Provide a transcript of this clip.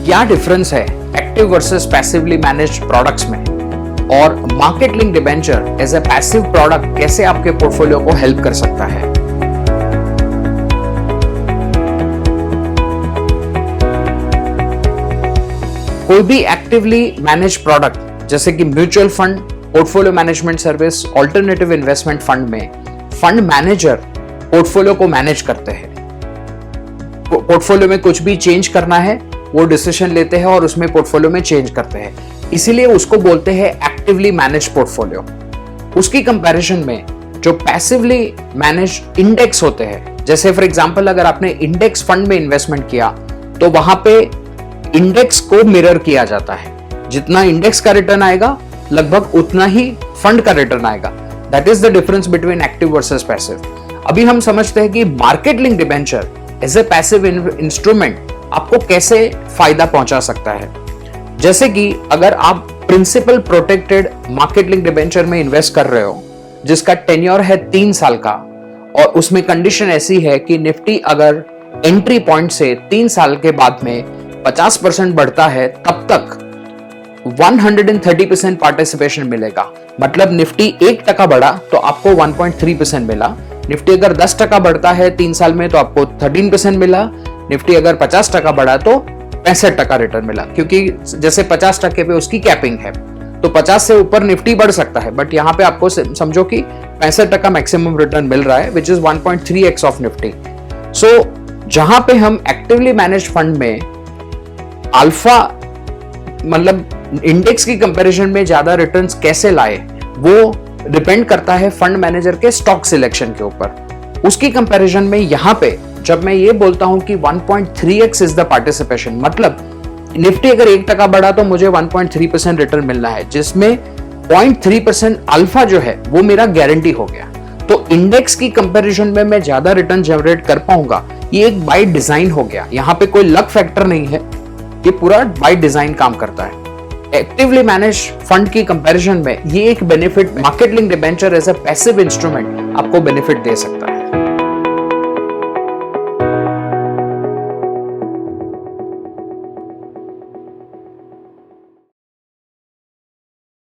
क्या डिफरेंस है active versus passively managed products में, और market link debenture as a passive product कैसे आपके पोर्टफोलियो को हेल्प कर सकता है। कोई भी एक्टिवली मैनेज प्रोडक्ट जैसे कि mutual fund, portfolio management service, alternative investment fund में फंड मैनेजर पोर्टफोलियो को मैनेज करते हैं। पोर्टफोलियो में कुछ भी चेंज करना है वो डिसीजन लेते हैं और उसमें पोर्टफोलियो में चेंज करते हैं, इसीलिए उसको बोलते हैं एक्टिवली मैनेज पोर्टफोलियो। उसकी कंपैरिजन में जो पैसिवली मैनेज इंडेक्स होते हैं, जैसे फॉर एग्जांपल अगर आपने इंडेक्स फंड में इन्वेस्टमेंट किया तो वहां पे इंडेक्स को मिरर किया जाता है, जितना इंडेक्स का रिटर्न आएगा लगभग उतना ही फंड का रिटर्न आएगा। That is the difference between active versus passive. अभी हम समझते हैं कि market link debenture as a passive instrument आपको कैसे फायदा पहुंचा सकता है। जैसे कि अगर आप principal protected market link debenture में इन्वेस्ट कर रहे हो जिसका टेन्योर है 3 साल का, और उसमें कंडीशन ऐसी है कि निफ्टी अगर एंट्री पॉइंट से 3 साल के बाद में 50% बढ़ता है तब तक 130% पार्टिसिपेशन मिलेगा। मतलब निफ्टी 1% बढ़ा तो आपको 1.3% मिला, निफ्टी अगर 10% बढ़ता है 3 साल में तो आपको 13% मिला, निफ्टी अगर 50% बढ़ा तो 65% रिटर्न मिला, क्योंकि जैसे 50% पे उसकी कैपिंग है तो 50 से ऊपर निफ्टी बढ़ सकता है, बट यहाँ पे आपको समझो कि 65% मैक्सिमम रिटर्न मिल रहा है, which is 1.3x of Nifty. So जहां पे हम एक्टिवली मैनेज फंड में अल्फा मतलब इंडेक्स की कंपैरिजन में ज्यादा रिटर्न्स कैसे लाए वो डिपेंड करता है फंड मैनेजर के स्टॉक सिलेक्शन के ऊपर। उसकी कंपैरिजन में यहाँ पे जब मैं ये बोलता हूं कि 1.3x इज द पार्टिसिपेशन, मतलब निफ्टी अगर 1% बढ़ा तो मुझे 1.3% रिटर्न मिलना है, जिसमें 0.3% अल्फा जो है वो मेरा गारंटी हो गया। तो इंडेक्स की कंपैरिजन में मैं ज्यादा रिटर्न जनरेट कर पाऊंगा, ये एक बाय डिजाइन हो गया। यहाँ पे कोई लक फैक्टर नहीं है, ये पूरा बाय डिजाइन काम करता है। एक्टिवली मैनेज फंड की कंपैरिजन में ये एक benefit market link debenture as a passive instrument आपको बेनिफिट दे सकता है।